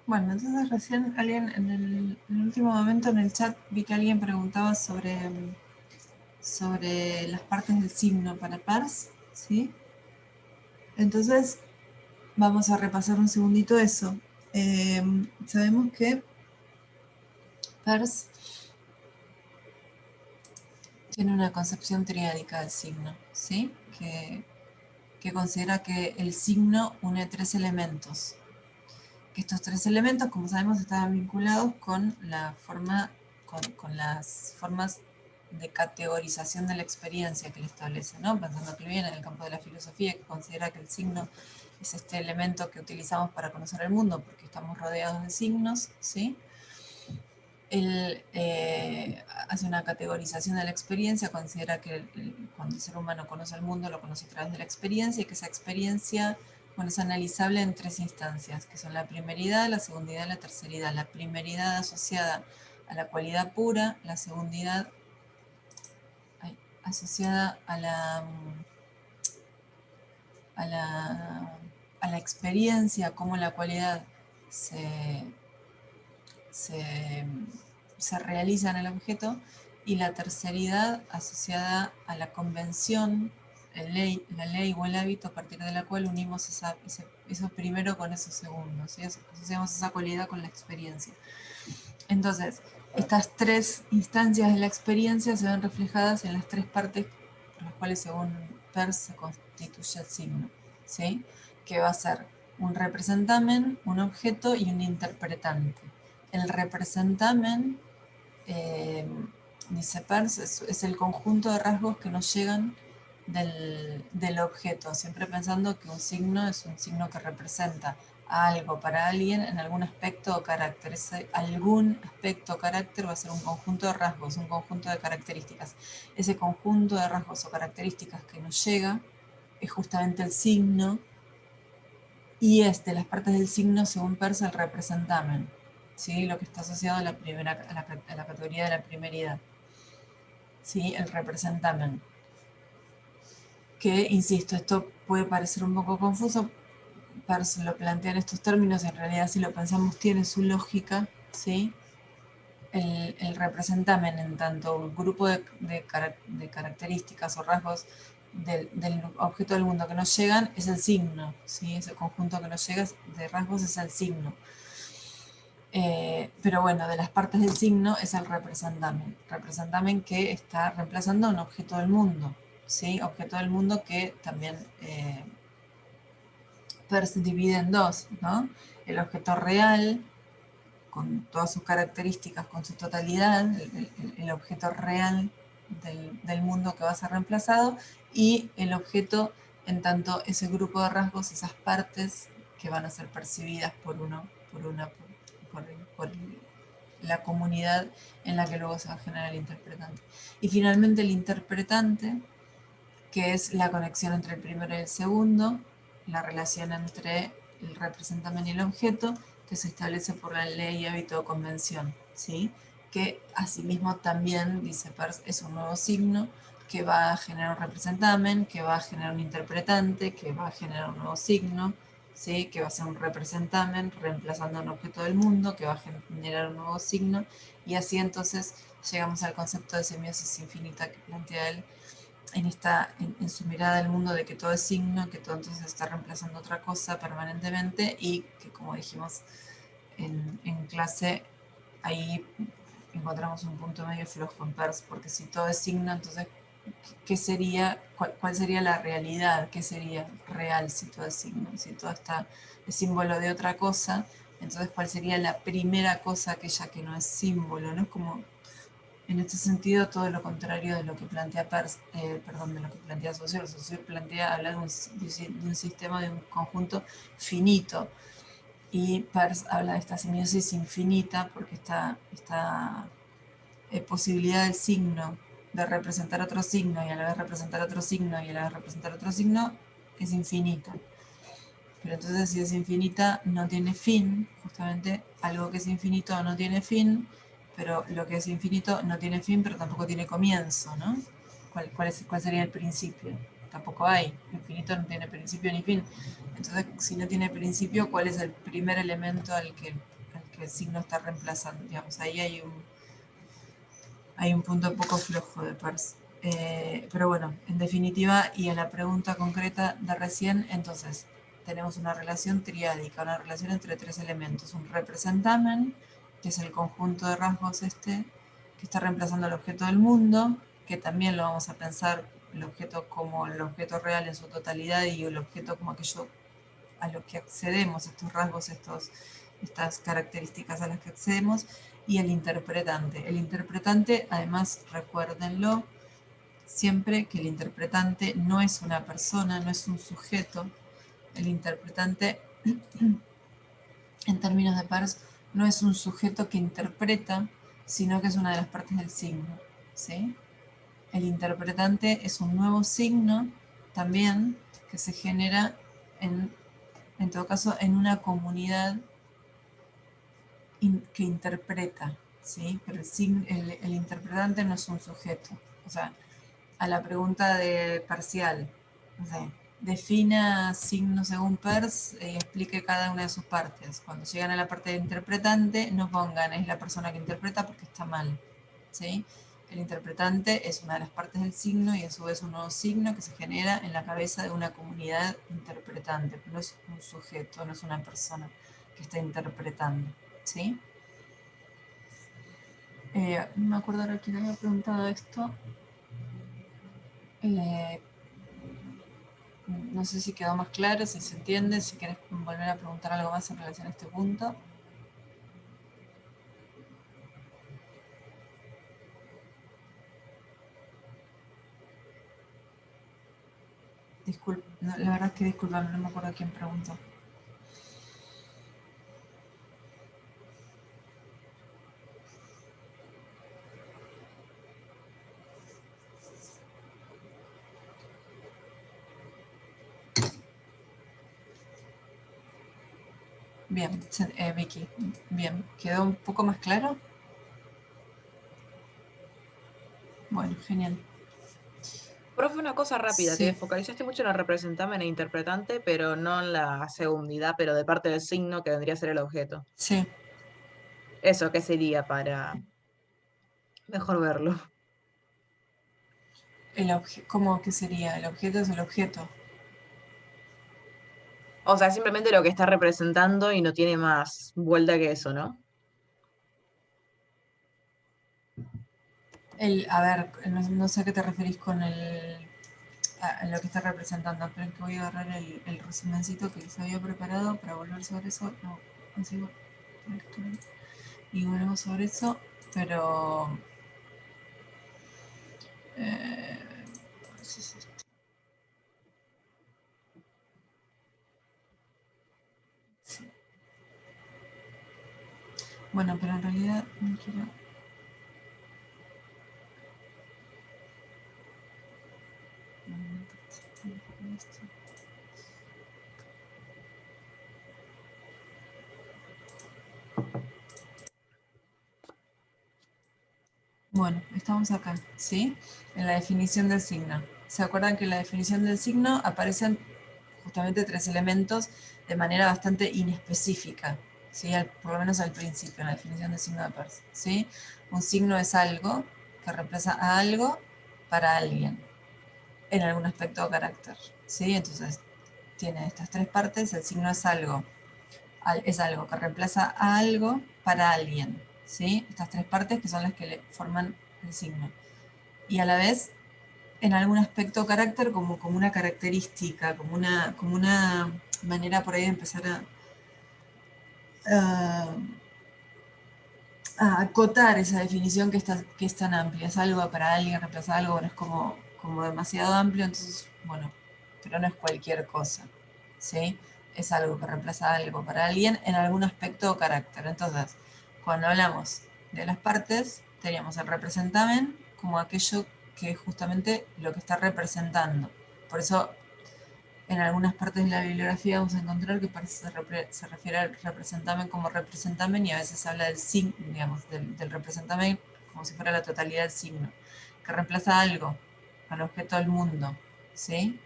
Bueno, entonces recién alguien en el último momento en el chat vi que alguien preguntaba sobre las partes del signo para pars, ¿sí? Entonces vamos a repasar un segundito eso. Sabemos que pars tiene una concepción triádica del signo, ¿sí? Que considera que el signo une tres elementos. Que estos tres elementos, como sabemos, estaban vinculados con con las formas de categorización de la experiencia que él establece, ¿no? Pensando que viene en el campo de la filosofía, que considera que el signo es este elemento que utilizamos para conocer el mundo, porque estamos rodeados de signos, ¿sí? Él hace una categorización de la experiencia, considera que cuando el ser humano conoce el mundo, lo conoce a través de la experiencia, y que esa experiencia, bueno, es analizable en tres instancias, que son la primeridad, la segundidad y la terceridad. La primeridad asociada a la cualidad pura, la segundidad asociada a la, a la experiencia, cómo la cualidad se, se, se realiza en el objeto, y la terceridad asociada a la convención, la ley o el hábito a partir de la cual unimos eso primero con eso segundo, ¿sí? Asociamos esa cualidad con la experiencia. Entonces, estas tres instancias de la experiencia se ven reflejadas en las tres partes por las cuales, según Peirce, se constituye el signo, ¿sí? Que va a ser un representamen, un objeto y un interpretante. El representamen, eh, dice Peirce, es el conjunto de rasgos que nos llegan del objeto, siempre pensando que un signo es un signo que representa algo para alguien en algún aspecto o carácter. Ese algún aspecto o carácter va a ser un conjunto de rasgos, un conjunto de características. Ese conjunto de rasgos o características que nos llega es justamente el signo, y es de las partes del signo, según Peirce, el representamen, ¿sí? Lo que está asociado a la categoría de la primeridad, ¿sí? El representamen. Que, insisto, esto puede parecer un poco confuso, Peirce lo plantea en estos términos, y en realidad, si lo pensamos, tiene su lógica, ¿sí? El representamen, en tanto grupo de características o rasgos del objeto del mundo que nos llegan, es el signo, ¿sí? Ese conjunto que nos llega de rasgos es el signo. Pero bueno, de las partes del signo es el representamen que está reemplazando a un objeto del mundo, ¿sí? Objeto del mundo que también Peirce divide en dos, ¿no? El objeto real, con todas sus características, con su totalidad, el objeto real del mundo que va a ser reemplazado, y el objeto en tanto ese grupo de rasgos, esas partes que van a ser percibidas por la comunidad en la que luego se va a generar el interpretante. Y finalmente el interpretante, que es la conexión entre el primero y el segundo, la relación entre el representamen y el objeto, que se establece por la ley, hábito o convención, ¿sí? Que asimismo también, dice Peirce, es un nuevo signo que va a generar un representamen, que va a generar un interpretante, que va a generar un nuevo signo, ¿sí? Que va a ser un representamen reemplazando a un objeto del mundo, que va a generar un nuevo signo, y así entonces llegamos al concepto de semiosis infinita que plantea él en su mirada del mundo, de que todo es signo, que todo entonces está reemplazando otra cosa permanentemente, y que, como dijimos en clase, ahí encontramos un punto medio flojo en Peirce, porque si todo es signo, entonces, ¿qué sería, cuál sería la realidad? ¿Qué sería real si todo es signo? Si todo es símbolo de otra cosa, entonces, ¿cuál sería la primera cosa, aquella que no es símbolo? ¿No? Es como, en este sentido, todo lo contrario de lo que plantea de lo que plantea Saussure. Saussure plantea hablar de un sistema, de un conjunto finito, y Peirce habla de esta semiosis infinita, porque esta posibilidad del signo de representar otro signo, y a la vez representar otro signo, y a la vez representar otro signo, es infinita. Pero entonces, si es infinita, no tiene fin. Justamente algo que es infinito no tiene fin, pero lo que es infinito no tiene fin, pero tampoco tiene comienzo, ¿no? ¿Cuál sería el principio? Tampoco hay. Infinito no tiene principio ni fin. Entonces, si no tiene principio, ¿cuál es el primer elemento al que que el signo está reemplazando, digamos, ahí hay un punto un poco flojo de Peirce. Pero bueno, en definitiva, y en la pregunta concreta de recién, entonces, tenemos una relación triádica, una relación entre tres elementos, un representamen, que es el conjunto de rasgos que está reemplazando el objeto del mundo, que también lo vamos a pensar el objeto como el objeto real en su totalidad y el objeto como aquello a lo que accedemos, estos rasgos, estas características a las que accedemos, y el interpretante. El interpretante, además, recuérdenlo, siempre que el interpretante no es una persona, no es un sujeto. El interpretante, en términos de Peirce, no es un sujeto que interpreta, sino que es una de las partes del signo. ¿Sí? El interpretante es un nuevo signo también que se genera en todo caso en una comunidad que interpreta, ¿sí? Pero el interpretante no es un sujeto. O sea, a la pregunta de parcial, no sé, defina signo según Peirce y explique cada una de sus partes. Cuando llegan a la parte de interpretante, no pongan es la persona que interpreta porque está mal, ¿sí? El interpretante es una de las partes del signo y a su vez un nuevo signo que se genera en la cabeza de una comunidad interpretante. No es un sujeto, no es una persona que está interpretando, ¿sí? No me acuerdo ahora quién había preguntado esto. No sé si quedó más claro, si se entiende, si querés volver a preguntar algo más en relación a este punto. Disculpe, no, la verdad es que disculpame, no me acuerdo quién preguntó. Bien, Vicky, bien, ¿quedó un poco más claro? Bueno, genial. Profe, una cosa rápida, te Sí, focalizaste mucho en el representamen e interpretante, pero no en la segundidad, pero de parte del signo que vendría a ser el objeto. sí. ¿Eso qué sería para mejor verlo? ¿Cómo que sería? El objeto es el objeto. O sea, simplemente lo que está representando y no tiene más vuelta que eso, ¿no? A ver, no sé a qué te referís con a lo que está representando, pero es que voy a agarrar el resumencito que les había preparado para volver sobre eso. No, consigo lectura. Y volvemos sobre eso, pero eh, sí. Bueno, pero en realidad no quiero. Bueno, estamos acá, ¿sí? En la definición del signo. ¿Se acuerdan que en la definición del signo aparecen justamente tres elementos de manera bastante inespecífica? ¿Sí? Por lo menos al principio, en la definición del signo de Peirce, ¿sí? Un signo es algo que reemplaza a algo para alguien, en algún aspecto o carácter, ¿sí? Entonces, tiene estas tres partes, el signo es algo que reemplaza a algo para alguien, ¿sí? Estas tres partes que son las que le forman el signo. Y a la vez, en algún aspecto o carácter, como una característica, como una manera por ahí de empezar a, a acotar esa definición que es tan amplia. Es algo para alguien, reemplaza algo, bueno, es como demasiado amplio, entonces, bueno, pero no es cualquier cosa, ¿sí? Es algo que reemplaza algo para alguien en algún aspecto o carácter. Entonces, cuando hablamos de las partes, teníamos el representamen como aquello que es justamente lo que está representando. Por eso, en algunas partes de la bibliografía vamos a encontrar que se refiere al representamen como representamen y a veces habla del signo, digamos, del representamen como si fuera la totalidad del signo, que reemplaza algo al objeto del mundo, ¿sí?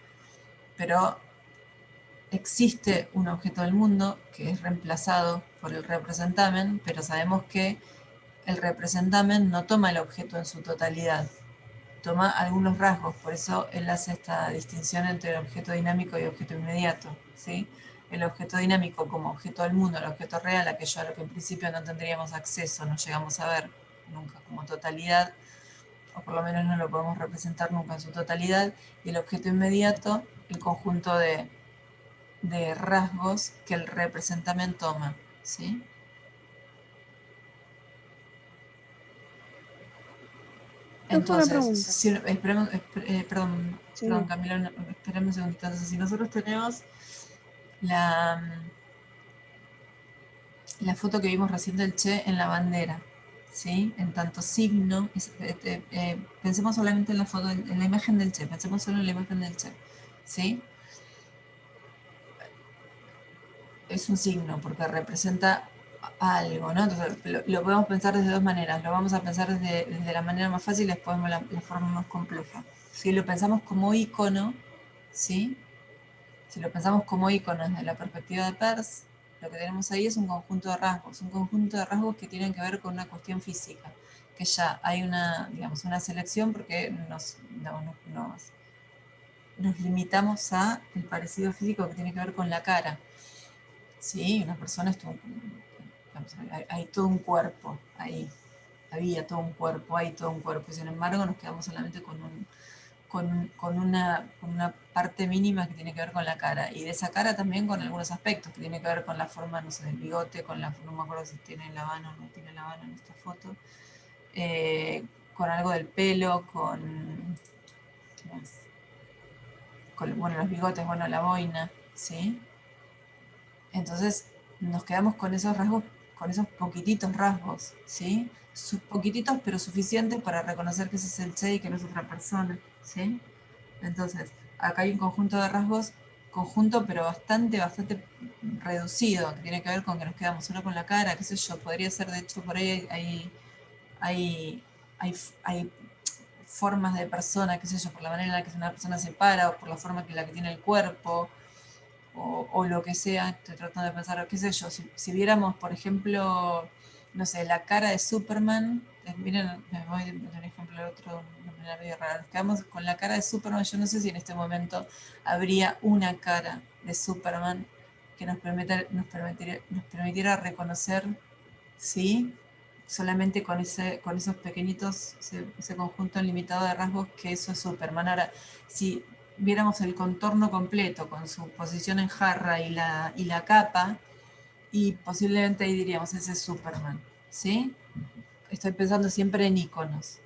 Pero existe un objeto del mundo que es reemplazado por el representamen, pero sabemos que el representamen no toma el objeto en su totalidad, toma algunos rasgos, por eso él hace esta distinción entre el objeto dinámico y objeto inmediato, ¿sí? El objeto dinámico como objeto del mundo, el objeto real, aquello a lo que en principio no tendríamos acceso, no llegamos a ver nunca como totalidad, o por lo menos no lo podemos representar nunca en su totalidad, y el objeto inmediato, el conjunto de rasgos que el representamen toma, ¿sí? Te hago una Entonces, pregunta. esperemos, perdón, Sí, perdón no. Camila, espérame un segundito. Entonces, si nosotros tenemos la, la foto que vimos recién del Che en la bandera, ¿sí? En tanto signo, pensemos solamente en la foto, en la imagen del Che, pensemos solo en la imagen del Che, ¿sí? Es un signo porque representa algo, ¿no? Entonces lo podemos pensar desde dos maneras. Lo vamos a pensar desde la manera más fácil y después la forma más compleja. Si lo pensamos como icono, ¿sí? Si lo pensamos como icono desde la perspectiva de Peirce, lo que tenemos ahí es un conjunto de rasgos que tienen que ver con una cuestión física, que ya hay una, digamos, una selección porque nos limitamos a el parecido físico que tiene que ver con la cara. Sí, una persona hay todo un cuerpo ahí, había todo un cuerpo, hay todo un cuerpo, y sin embargo nos quedamos solamente con una parte mínima que tiene que ver con la cara, y de esa cara también con algunos aspectos que tiene que ver con la forma, no sé, del bigote, no me acuerdo si tiene la habana o no tiene la habana en esta foto, con algo del pelo, ¿qué más? Bueno, los bigotes, bueno, la boina, ¿sí? Entonces nos quedamos con esos rasgos, con esos poquititos rasgos, ¿sí? Poquititos pero suficientes para reconocer que ese es el Che y que no es otra persona, ¿sí? Entonces, acá hay un conjunto de rasgos, conjunto pero bastante reducido, que tiene que ver con que nos quedamos solo con la cara, qué sé yo, podría ser, de hecho, por ahí hay, hay formas de persona, qué sé yo, por la manera en la que una persona se para, o por la forma en la que tiene el cuerpo, o lo que sea, estoy tratando de pensar, qué sé yo, si viéramos, por ejemplo, no sé, la cara de Superman, miren, me voy de un ejemplo de otro, una manera medio rara, nos quedamos con la cara de Superman, yo no sé si en este momento habría una cara de Superman que nos permitiera reconocer, ¿sí? Solamente con esos pequeñitos, ese conjunto limitado de rasgos, que eso es Superman. Ahora, si viéramos el contorno completo con su posición en jarra y la capa, y posiblemente ahí diríamos, ese es Superman, ¿sí? Estoy pensando siempre en iconos,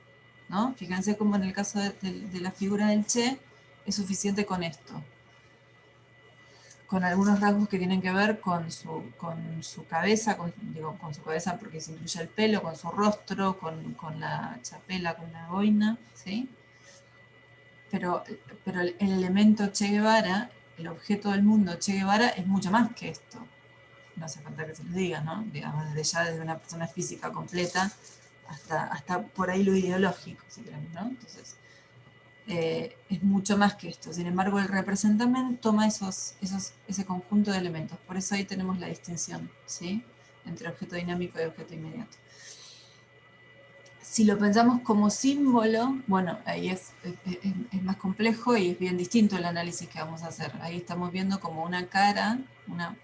¿no? Fíjense cómo en el caso de la figura del Che, es suficiente con esto, con algunos rasgos que tienen que ver con su cabeza, digo, con su cabeza porque se incluye el pelo, con su rostro, con la chapela, con la boina, ¿sí? Pero, pero el elemento Che Guevara, el objeto del mundo Che Guevara, es mucho más que esto. No hace falta que se los diga, ¿no? Digamos, desde una persona física completa hasta por ahí lo ideológico, si queremos, ¿no? Entonces, es mucho más que esto. Sin embargo, el representamen toma ese conjunto de elementos. Por eso ahí tenemos la distinción, ¿sí? Entre objeto dinámico y objeto inmediato. Si lo pensamos como símbolo, bueno, ahí es más complejo y es bien distinto el análisis que vamos a hacer. Ahí estamos viendo como una cara, una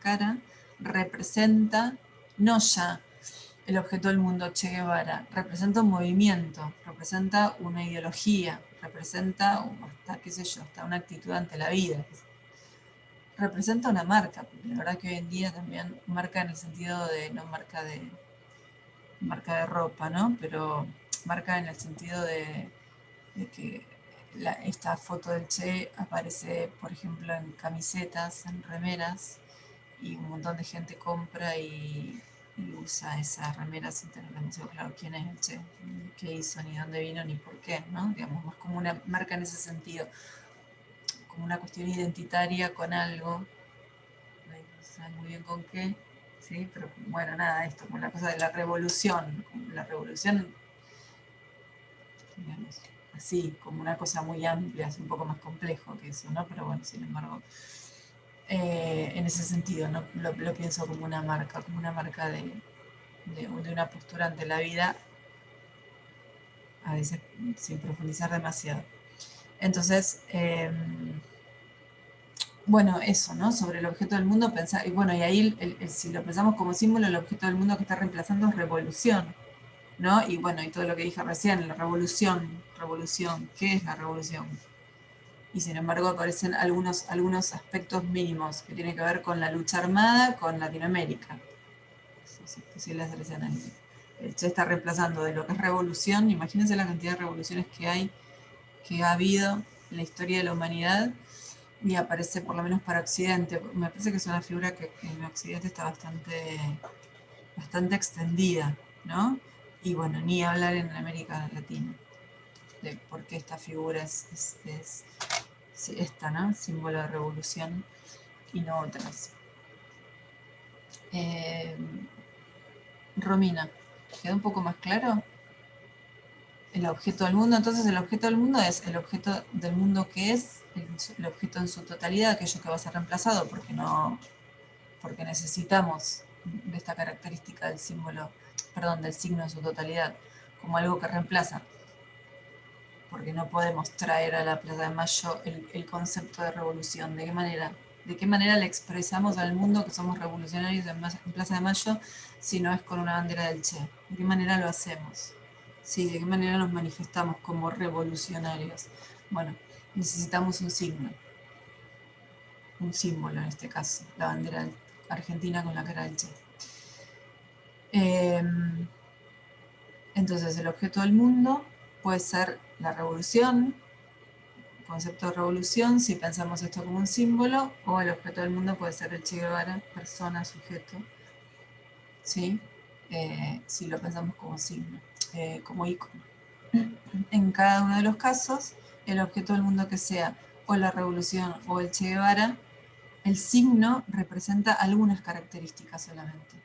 cara representa no ya el objeto del mundo Che Guevara, representa un movimiento, representa una ideología, representa hasta, qué sé yo, hasta una actitud ante la vida. Representa una marca, porque la verdad que hoy en día también marca en el sentido de, no marca de ropa, ¿no? Pero marca en el sentido de que esta foto del Che aparece, por ejemplo, en camisetas, en remeras, y un montón de gente compra y usa esas remeras sin tener demasiado claro quién es el Che, qué hizo, ni dónde vino, ni por qué, ¿no? Digamos, más como una marca en ese sentido, como una cuestión identitaria con algo, no se sabe muy bien con qué, ¿sí? Pero bueno, nada, esto, como la cosa de la revolución, digamos, así, como una cosa muy amplia, es un poco más complejo que eso, ¿no? Pero bueno, sin embargo, En ese sentido, ¿no? Lo pienso como una marca de una postura ante la vida, a veces sin profundizar demasiado. Entonces, bueno, eso, ¿no? Sobre el objeto del mundo, pensar, y bueno, y ahí si lo pensamos como símbolo, el objeto del mundo que está reemplazando es revolución, ¿no? Y bueno, y todo lo que dije recién, la revolución, ¿qué es la revolución? Y sin embargo aparecen algunos aspectos mínimos que tienen que ver con la lucha armada con Latinoamérica. Es posible hacer ese análisis. El Che está reemplazando de lo que es revolución, imagínense la cantidad de revoluciones que ha habido en la historia de la humanidad, y aparece por lo menos para Occidente. Me parece que es una figura que en Occidente está bastante extendida, ¿no? Y bueno, ni hablar en América Latina, de por qué esta figura es esta, ¿no? Símbolo de revolución y no otras. Romina, ¿quedó un poco más claro? El objeto del mundo, entonces el objeto del mundo es el objeto del mundo que es, el objeto en su totalidad, aquello que va a ser reemplazado, porque necesitamos de esta característica del símbolo, perdón, del signo en su totalidad, como algo que reemplaza, porque no podemos traer a la Plaza de Mayo el concepto de revolución. ¿De qué manera? ¿De qué manera le expresamos al mundo que somos revolucionarios en Plaza de Mayo si no es con una bandera del Che? ¿De qué manera lo hacemos? Sí, ¿de qué manera nos manifestamos como revolucionarios? Bueno, necesitamos un signo, un símbolo en este caso, la bandera argentina con la cara del Che. Entonces, el objeto del mundo puede ser la revolución, concepto de revolución, si pensamos esto como un símbolo, o el objeto del mundo puede ser el Che Guevara, persona, sujeto, ¿sí? Si lo pensamos como signo, como ícono. En cada uno de los casos, el objeto del mundo que sea o la revolución o el Che Guevara, el signo representa algunas características solamente,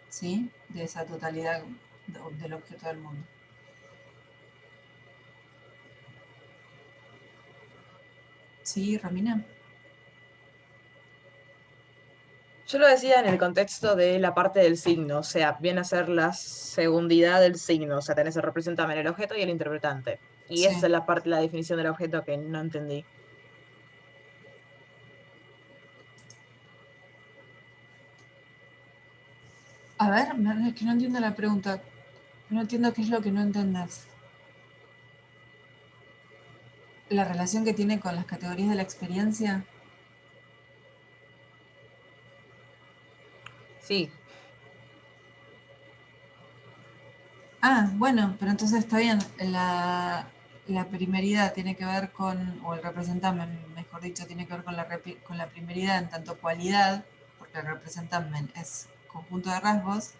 ¿sí? De esa totalidad del objeto del mundo. ¿Sí, Romina? Yo lo decía en el contexto de la parte del signo, o sea, viene a ser la segundidad del signo, o sea, tenés el representante, el objeto y el interpretante. Y esa Sí. es la parte, la definición del objeto que no entendí. A ver, es que no entiendo la pregunta. No entiendo qué es lo que no entendés. La relación que tiene con las categorías de la experiencia. Sí, Ah, bueno, pero entonces está bien. La primeridad tiene que ver con, o el representamen, mejor dicho, tiene que ver con la primeridad en tanto cualidad, porque el representamen es conjunto de rasgos.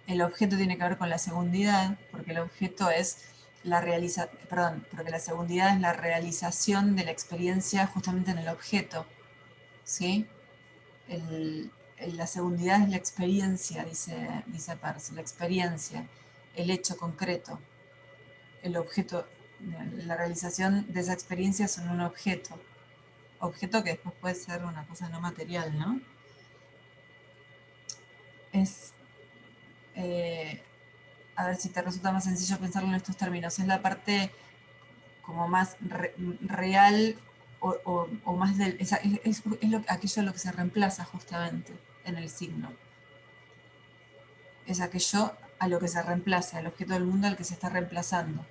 El objeto tiene que ver con la segundidad, porque el objeto es porque la segundidad es la realización de la experiencia justamente en el objeto, ¿sí? La segundidad es la experiencia, dice Peirce, la experiencia, el hecho concreto, el objeto, la realización de esa experiencia son un objeto que después puede ser una cosa no material, ¿no? Es, eh, a ver si te resulta más sencillo pensarlo en estos términos, es la parte como más real o más del... aquello a lo que se reemplaza justamente en el signo. Es aquello a lo que se reemplaza, el objeto del mundo al que se está reemplazando.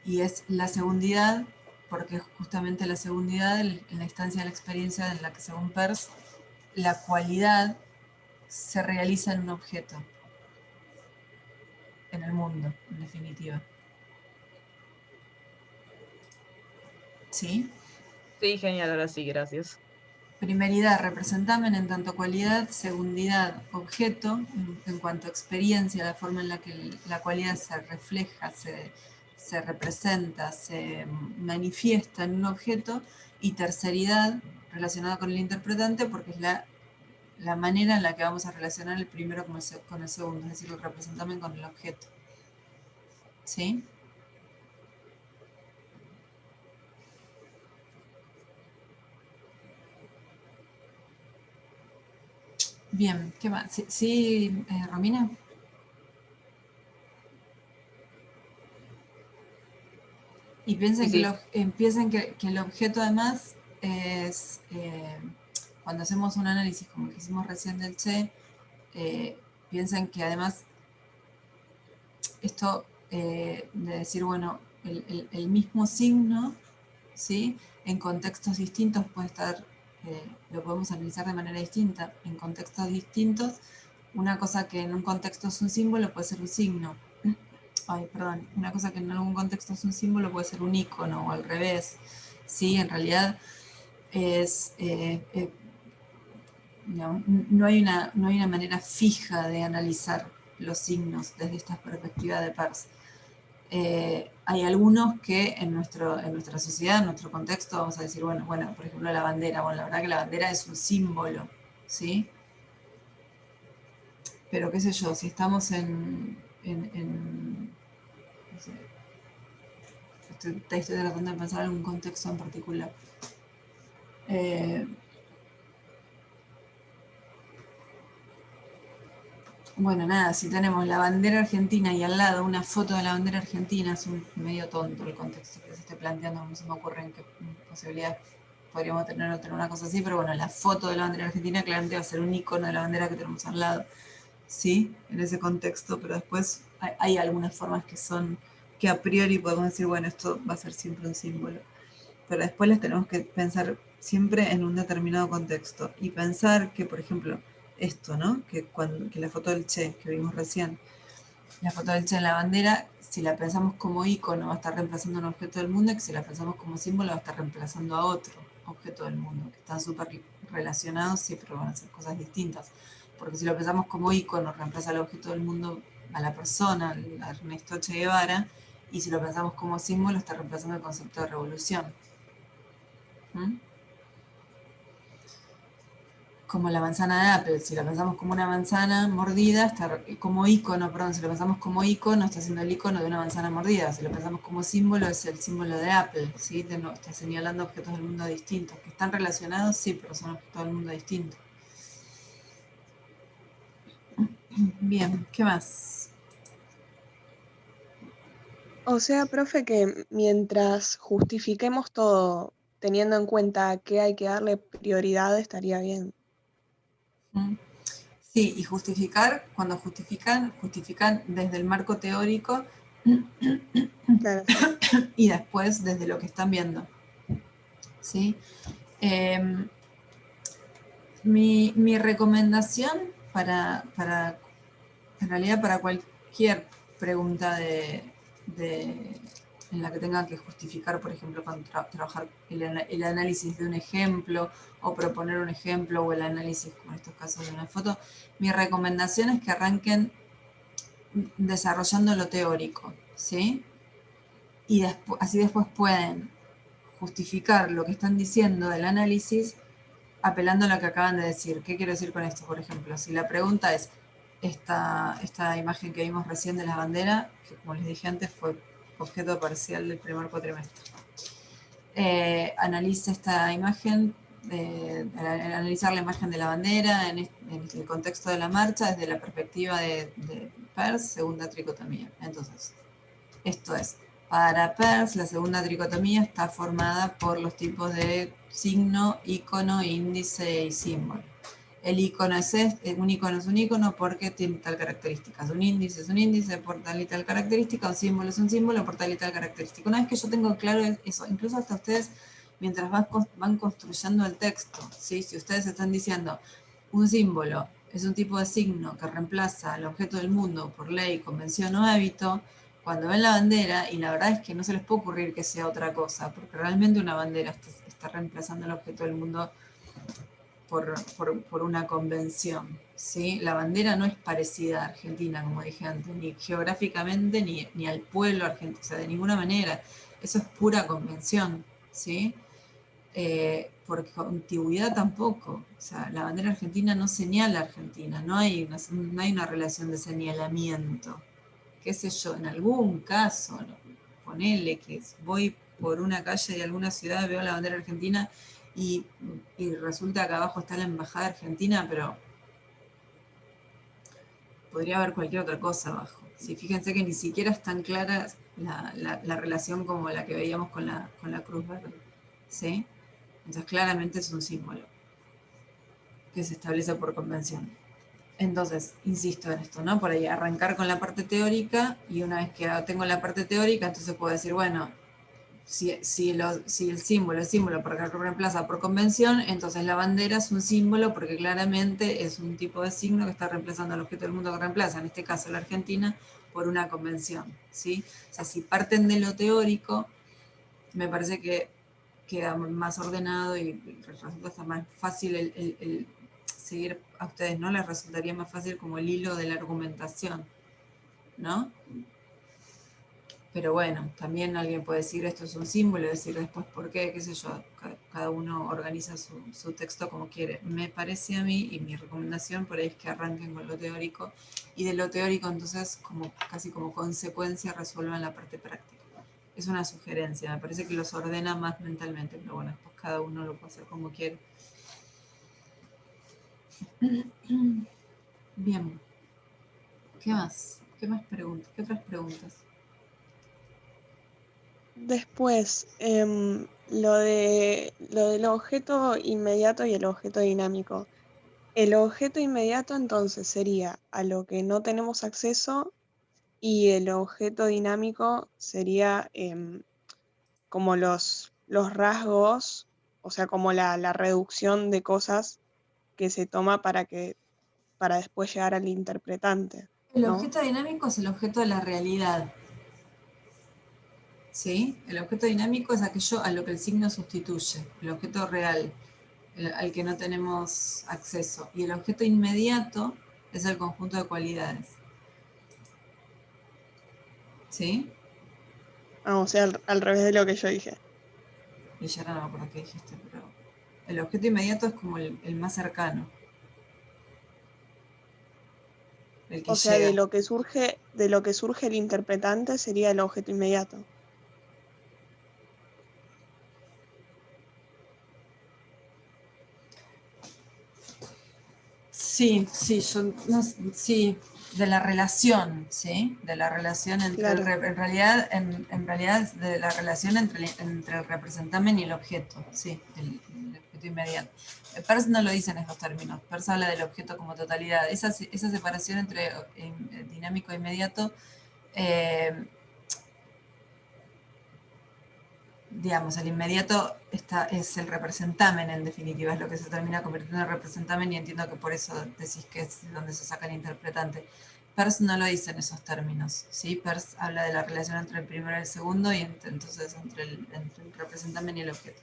Y es la segundidad, porque justamente la segundidad, en la instancia de la experiencia en la que según Peirce, la cualidad se realiza en un objeto, en el mundo, en definitiva. ¿Sí? sí, genial, ahora sí, gracias. Primeridad, representamen en tanto cualidad, segundidad, objeto, en cuanto a experiencia, la forma en la que la cualidad se refleja, se representa, se manifiesta en un objeto, y terceridad, relacionada con el interpretante, porque es la manera en la que vamos a relacionar el primero con el segundo, es decir, el representamen con el objeto. ¿Sí? Bien, ¿qué más? Sí, Romina. Y Sí, piensen que, sí. piensen que el objeto además es, cuando hacemos un análisis como el que hicimos recién del Che, piensen que además esto de decir, bueno, el mismo signo, ¿sí? En contextos distintos puede estar, lo podemos analizar de manera distinta. En contextos distintos, una cosa que en un contexto es un símbolo puede ser un signo. Ay, perdón, una cosa que en algún contexto es un símbolo puede ser un icono o al revés. Sí, en realidad es, no hay una manera fija de analizar los signos desde esta perspectiva de Peirce. Hay algunos que en nuestra sociedad, en nuestro contexto, vamos a decir, bueno, por ejemplo la bandera. Bueno, la verdad que la bandera es un símbolo, ¿sí? Pero qué sé yo, si estamos no sé, estoy tratando de pensar en algún contexto en particular. Eh, bueno, nada, si tenemos la bandera argentina y al lado una foto de la bandera argentina, es medio tonto el contexto que se esté planteando, no se me ocurre en qué posibilidades podríamos tener una cosa así, pero bueno, la foto de la bandera argentina claramente va a ser un icono de la bandera que tenemos al lado, ¿sí? En ese contexto, pero después hay algunas formas que a priori podemos decir, bueno, esto va a ser siempre un símbolo, pero después las tenemos que pensar siempre en un determinado contexto y pensar que, por ejemplo, esto, ¿no? Que la foto del Che que vimos recién, la foto del Che en la bandera, si la pensamos como icono va a estar reemplazando un objeto del mundo, y si la pensamos como símbolo va a estar reemplazando a otro objeto del mundo, que están súper relacionados, sí, pero van a ser cosas distintas. Porque si lo pensamos como icono, reemplaza al objeto del mundo a la persona, a Ernesto Che Guevara, y si lo pensamos como símbolo, está reemplazando el concepto de revolución. ¿Mm? Como la manzana de Apple, si la pensamos como una manzana mordida, está como icono, perdón, si lo pensamos como icono, está siendo el icono de una manzana mordida. Si lo pensamos como símbolo, es el símbolo de Apple, ¿sí? Está señalando objetos del mundo distintos, que están relacionados, sí, pero son objetos del mundo distintos. Bien, ¿qué más? O sea, profe, que mientras justifiquemos todo teniendo en cuenta que hay que darle prioridad, estaría bien. ¿Mm? Sí, y justificar, cuando justifican desde el marco teórico Claro, sí. y después desde lo que están viendo, ¿sí? Eh, mi recomendación en realidad para cualquier pregunta en la que tenga que justificar, por ejemplo, cuando trabajar el análisis de un ejemplo o proponer un ejemplo o el análisis, como en estos casos de una foto, mi recomendación es que arranquen desarrollando lo teórico, ¿sí? Y así después pueden justificar lo que están diciendo del análisis apelando a lo que acaban de decir. ¿Qué quiero decir con esto? Por ejemplo, si la pregunta es esta imagen que vimos recién de la bandera, que como les dije antes fue objeto parcial del primer cuatrimestre. Analiza esta imagen, analizar la imagen de la bandera en el contexto de la marcha desde la perspectiva de Peirce, segunda tricotomía. Entonces, esto es, para Peirce, la segunda tricotomía está formada por los tipos de signo, icono, índice y símbolo. El icono es un icono es un icono porque tiene tal característica. Un índice es un índice por tal y tal característica. Un símbolo es un símbolo por tal y tal característica. Una vez que yo tengo claro eso, incluso hasta ustedes, mientras van construyendo el texto, ¿sí? Si ustedes están diciendo un símbolo es un tipo de signo que reemplaza al objeto del mundo por ley, convención o hábito, cuando ven la bandera, y la verdad es que no se les puede ocurrir que sea otra cosa, porque realmente una bandera está reemplazando el objeto del mundo por una convención, ¿sí? La bandera no es parecida a Argentina, como dije antes, ni geográficamente ni al pueblo argentino, o sea, de ninguna manera. Eso es pura convención, ¿sí? Por antigüedad tampoco. O sea, la bandera argentina no señala a Argentina, no hay una relación de señalamiento. Qué sé yo, en algún caso, ¿no? Ponele que voy por una calle de alguna ciudad, veo la bandera argentina y resulta que abajo está la embajada argentina, pero podría haber cualquier otra cosa abajo. Sí, fíjense que ni siquiera es tan clara la relación como la que veíamos con la cruz verde. ¿Sí? Entonces claramente es un símbolo que se establece por convención. Entonces, insisto en esto, ¿no? Por ahí arrancar con la parte teórica, y una vez que tengo la parte teórica, entonces puedo decir, bueno, si el símbolo es símbolo porque lo reemplaza por convención, entonces la bandera es un símbolo porque claramente es un tipo de signo que está reemplazando al objeto del mundo que reemplaza, en este caso la Argentina, por una convención, ¿sí? O sea, si parten de lo teórico, me parece que queda más ordenado y resulta hasta más fácil el seguir a ustedes, ¿no? Les resultaría más fácil como el hilo de la argumentación, ¿no? Pero bueno, también alguien puede decir esto es un símbolo, decir después por qué sé yo, cada uno organiza su texto como quiere. Me parece a mí, y mi recomendación por ahí es que arranquen con lo teórico, y de lo teórico entonces casi como consecuencia resuelvan la parte práctica. Es una sugerencia, me parece que los ordena más mentalmente, pero bueno, después cada uno lo puede hacer como quiere. Bien, ¿qué más? ¿Qué más preguntas? ¿Qué otras preguntas? Después, lo del objeto inmediato y el objeto dinámico. El objeto inmediato entonces sería a lo que no tenemos acceso y el objeto dinámico sería como los rasgos, o sea, como la reducción de cosas que se toma para después llegar al interpretante, El ¿no? objeto dinámico es el objeto de la realidad. ¿Sí? El objeto dinámico es aquello a lo que el signo sustituye, el objeto real, al que no tenemos acceso. Y el objeto inmediato es el conjunto de cualidades. ¿Sí? Ah, o sea, al revés de lo que yo dije. Y ya no me acuerdo qué dijiste, pero el objeto inmediato es como el más cercano, el que O sea, llega. de lo que surge el interpretante sería el objeto inmediato. Sí, sí, sí, de la relación, ¿sí? De la relación entre Claro. en realidad es de la relación entre el representamen y el objeto, sí, el objeto inmediato. Peirce no lo dice en estos términos, Peirce habla del objeto como totalidad. Esa separación entre dinámico e inmediato, digamos, el inmediato es el representamen en definitiva, es lo que se termina convirtiendo en representamen, y entiendo que por eso decís que es donde se saca el interpretante. Peirce no lo dice en esos términos, ¿sí? Peirce habla de la relación entre el primero y el segundo, y entonces entre el representamen y el objeto.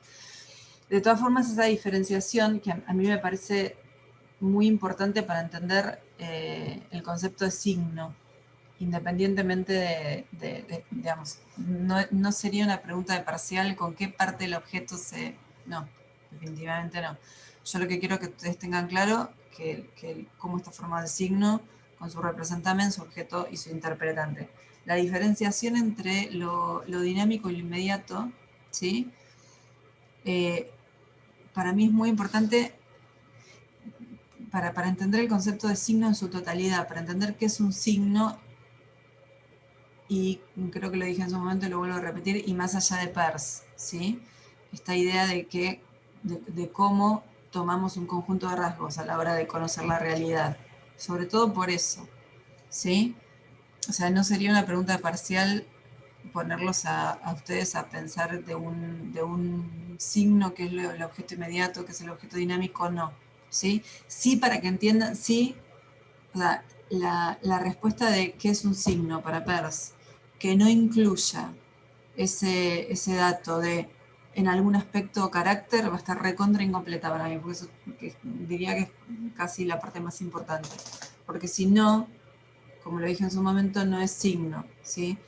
De todas formas, esa diferenciación que a mí me parece muy importante para entender el concepto de signo, independientemente digamos, no sería una pregunta de parcial con qué parte del objeto se... No, definitivamente no. Yo lo que quiero que ustedes tengan claro que cómo está formado el signo con su representamen, su objeto y su interpretante. La diferenciación entre lo dinámico y lo inmediato, ¿sí? Para mí es muy importante para entender el concepto de signo en su totalidad, para entender qué es un signo, y creo que lo dije en su momento y lo vuelvo a repetir, y más allá de Peirce, ¿sí? Esta idea de cómo tomamos un conjunto de rasgos a la hora de conocer la realidad, sobre todo por eso, ¿sí? O sea, no sería una pregunta parcial ponerlos a ustedes a pensar de un signo que es el objeto inmediato, que es el objeto dinámico, no, ¿sí? Sí, para que entiendan, sí, o sea, la respuesta de qué es un signo para Peirce, que no incluya ese dato de en algún aspecto o carácter, va a estar recontra incompleta para mí, porque eso diría que es casi la parte más importante. Porque si no, como lo dije en su momento, no es signo, ¿sí?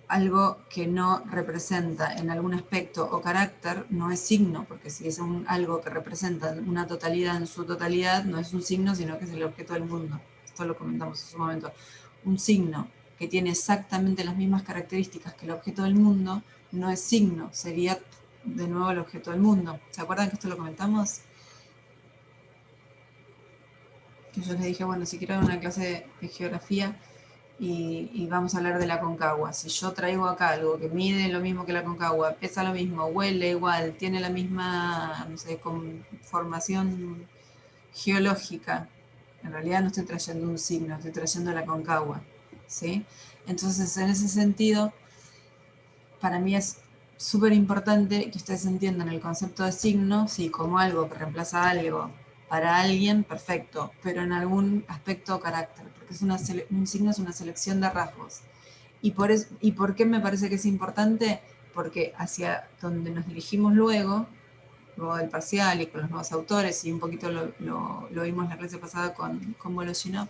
Algo que no representa en algún aspecto o carácter no es signo, porque si es algo que representa una totalidad en su totalidad, no es un signo, sino que es el objeto del mundo. Esto lo comentamos en su momento. Un signo que tiene exactamente las mismas características que el objeto del mundo no es signo, sería de nuevo el objeto del mundo. ¿Se acuerdan que esto lo comentamos? que yo les dije, bueno, si quiero dar una clase de geografía y vamos a hablar de la Aconcagua, si yo traigo acá algo que mide lo mismo que la Aconcagua, pesa lo mismo, huele igual, tiene la misma, no sé, conformación geológica, en realidad no estoy trayendo un signo, estoy trayendo la Aconcagua, ¿sí? Entonces, en ese sentido, para mí es súper importante que ustedes entiendan el concepto de signo, sí, como algo que reemplaza algo para alguien, perfecto, pero en algún aspecto o carácter, porque es un signo es una selección de rasgos. ¿Y por qué me parece que es importante? Porque hacia donde nos dirigimos luego del parcial y con los nuevos autores, y un poquito lo vimos la clase pasada con Voloshinov,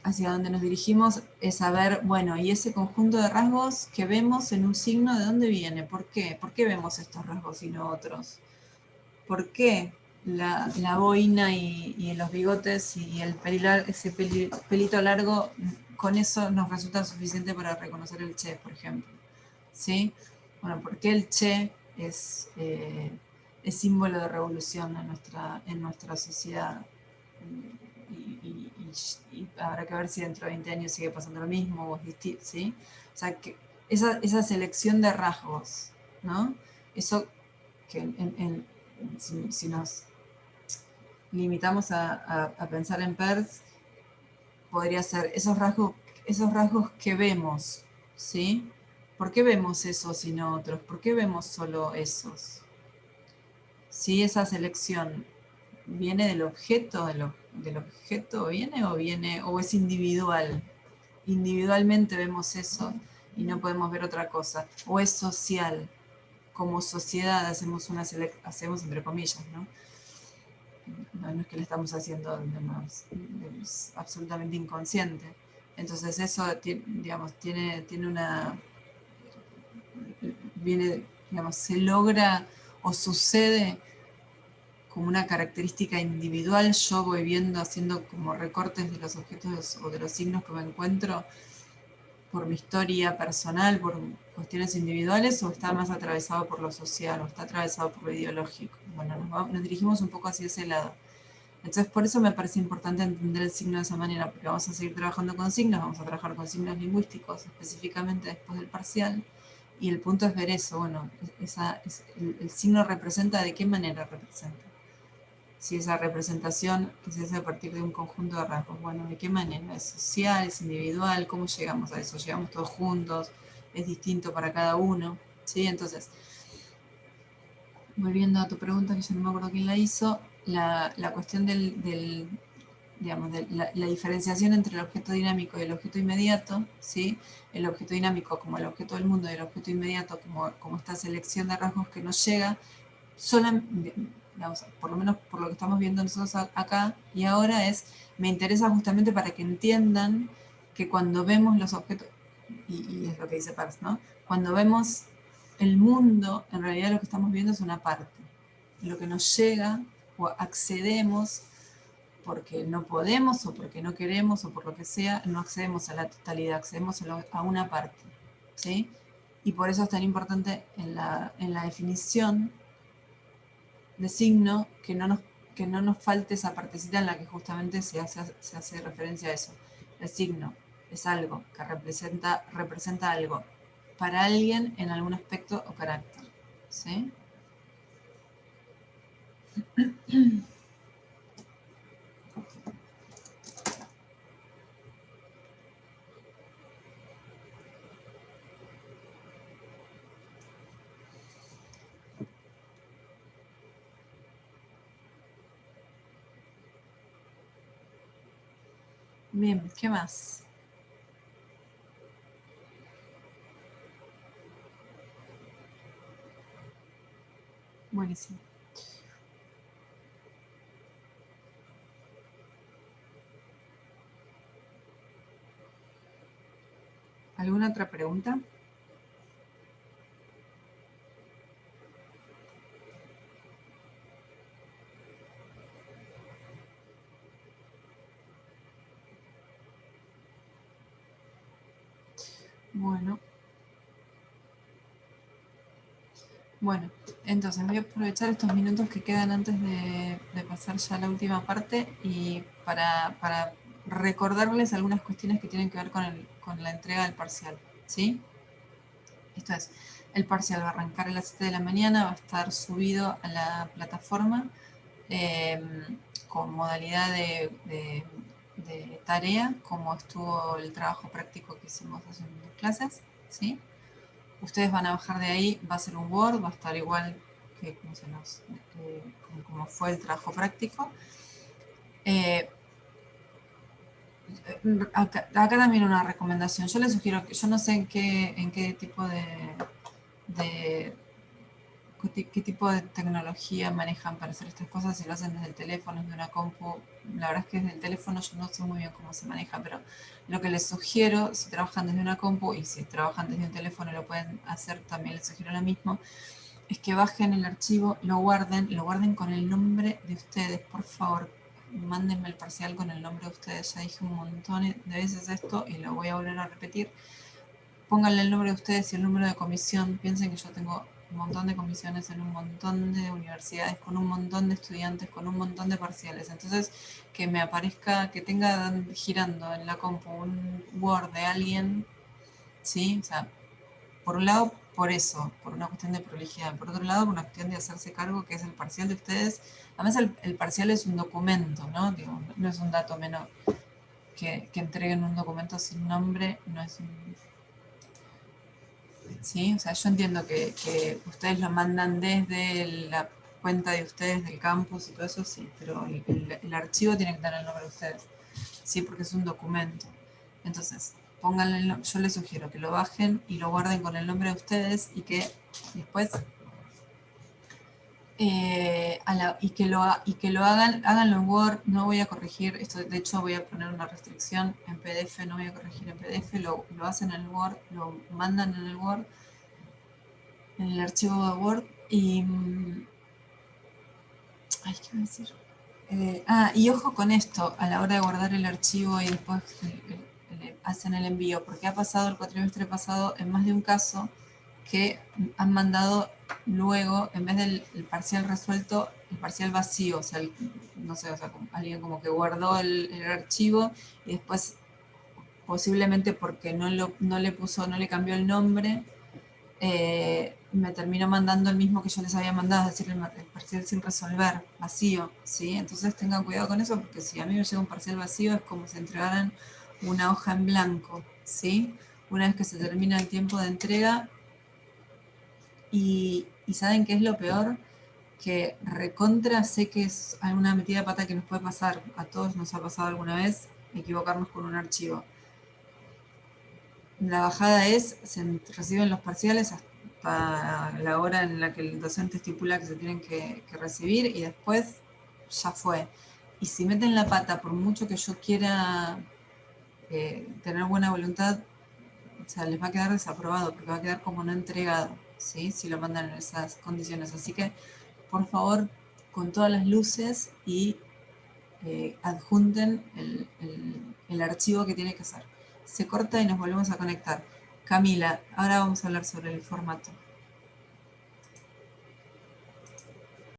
hacia donde nos dirigimos es saber, bueno, y ese conjunto de rasgos que vemos en un signo, ¿de dónde viene? ¿Por qué? ¿Por qué vemos estos rasgos y no otros? ¿Por qué la boina y los bigotes y ese pelito largo, con eso nos resulta suficiente para reconocer el Che, por ejemplo? ¿Sí? Bueno, ¿por qué el Che es símbolo de revolución en nuestra sociedad? Y habrá que ver si dentro de 20 años sigue pasando lo mismo o es distinto, ¿sí? O sea, que esa selección de rasgos, ¿no? Eso que si nos limitamos a pensar en Peirce, podría ser esos rasgos que vemos, ¿sí? ¿Por qué vemos esos y no otros? ¿Por qué vemos solo esos? Si esa selección viene del objeto, del objeto viene o es individual. Individualmente vemos eso y no podemos ver otra cosa. O es social. Como sociedad hacemos entre comillas, ¿no? No es que lo estamos haciendo de absolutamente inconsciente. Entonces eso, digamos, tiene una... viene, digamos, se logra o sucede como una característica individual. Yo voy viendo, haciendo como recortes de los objetos o de los signos que me encuentro por mi historia personal, por cuestiones individuales, o está más atravesado por lo social, o está atravesado por lo ideológico. Bueno, nos dirigimos un poco hacia ese lado. Entonces, por eso me parece importante entender el signo de esa manera, porque vamos a seguir trabajando con signos, vamos a trabajar con signos lingüísticos, específicamente después del parcial, y el punto es ver eso, bueno, el signo representa, ¿de qué manera representa? Si esa representación que se hace a partir de un conjunto de rasgos, bueno, ¿de qué manera? ¿Es social, es individual? ¿Cómo llegamos a eso? ¿Llegamos todos juntos? ¿Es distinto para cada uno? ¿Sí? Entonces, volviendo a tu pregunta, que yo no me acuerdo quién la hizo, la cuestión digamos, de la diferenciación entre el objeto dinámico y el objeto inmediato, ¿sí? El objeto dinámico como el objeto del mundo y el objeto inmediato como esta selección de rasgos que nos llega, digamos, por lo menos por lo que estamos viendo nosotros acá y ahora me interesa justamente para que entiendan que cuando vemos los objetos, y es lo que dice Peirce, ¿no? Cuando vemos el mundo, en realidad lo que estamos viendo es una parte. Lo que nos llega o accedemos porque no podemos o porque no queremos o por lo que sea, no accedemos a la totalidad, accedemos a una parte, ¿sí? Y por eso es tan importante en la definición de signo que no nos falte esa partecita en la que justamente se hace referencia a eso. El signo es algo que representa algo para alguien en algún aspecto o carácter, ¿sí? Bien, ¿qué más? Buenísimo. ¿Alguna otra pregunta? Bueno. Bueno, Entonces voy a aprovechar estos minutos que quedan antes de pasar ya a la última parte y para recordarles algunas cuestiones que tienen que ver con la entrega del parcial, ¿sí? Esto es, el parcial va a arrancar a las 7 de la mañana, va a estar subido a la plataforma con modalidad de tarea, como estuvo el trabajo práctico que hicimos hace unas clases, ¿sí? Ustedes van a bajar de ahí, va a ser un Word, va a estar igual que como fue el trabajo práctico. Acá también una recomendación. Yo les sugiero que yo no sé en qué tipo de qué tipo de tecnología manejan para hacer estas cosas, si lo hacen desde el teléfono, desde una compu. La verdad es que desde el teléfono yo no sé muy bien cómo se maneja, pero lo que les sugiero, si trabajan desde una compu y si trabajan desde un teléfono lo pueden hacer, también les sugiero lo mismo, es que bajen el archivo, lo guarden con el nombre de ustedes, por favor. Mándenme el parcial con el nombre de ustedes. Ya dije un montón de veces esto y lo voy a volver a repetir. Pónganle el nombre de ustedes y el número de comisión. Piensen que yo tengo un montón de comisiones en un montón de universidades, con un montón de estudiantes, con un montón de parciales. Entonces, que me aparezca, que tenga girando en la compu un Word de alguien, ¿sí? O sea, por un lado, por eso, por una cuestión de prolijidad. Por otro lado, por una cuestión de hacerse cargo, que es el parcial de ustedes. Además, el parcial es un documento, ¿no? Digo, no es un dato menor. Que entreguen un documento sin nombre no es un... ¿Sí? O sea, yo entiendo que ustedes lo mandan desde la cuenta de ustedes del campus y todo eso, sí, pero el archivo tiene que tener el nombre de ustedes, sí, porque es un documento. Entonces, pónganle, yo les sugiero que lo bajen y lo guarden con el nombre de ustedes y que después y que lo háganlo en Word. No voy a corregir esto, de hecho voy a poner una restricción en PDF, no voy a corregir en PDF, lo hacen en el Word, lo mandan en el Word, en el archivo de Word y... Ay, ¿qué iba a decir? Y ojo con esto, a la hora de guardar el archivo y después hacen el envío, porque ha pasado el cuatrimestre pasado en más de un caso que han mandado luego, en vez del parcial resuelto, el parcial vacío, o sea, no sé, o sea, alguien como que guardó el archivo y después, posiblemente porque no le cambió el nombre, me terminó mandando el mismo que yo les había mandado, es decir, el parcial sin resolver, vacío, ¿sí? Entonces tengan cuidado con eso, porque si a mí me llega un parcial vacío es como si entregaran una hoja en blanco, ¿sí? Una vez que se termina el tiempo de entrega y ¿saben qué es lo peor? Que recontra sé que es alguna metida de pata que nos puede pasar, a todos nos ha pasado alguna vez, equivocarnos con un archivo. La bajada es, se reciben los parciales hasta la hora en la que el docente estipula que se tienen que recibir y después ya fue. Y si meten la pata, por mucho que yo quiera tener buena voluntad, o sea, les va a quedar desaprobado porque va a quedar como no entregado, ¿sí? Si lo mandan en esas condiciones. Así que, por favor, con todas las luces y adjunten el archivo que tiene que hacer. Se corta y nos volvemos a conectar. Camila, ahora vamos a hablar sobre el formato.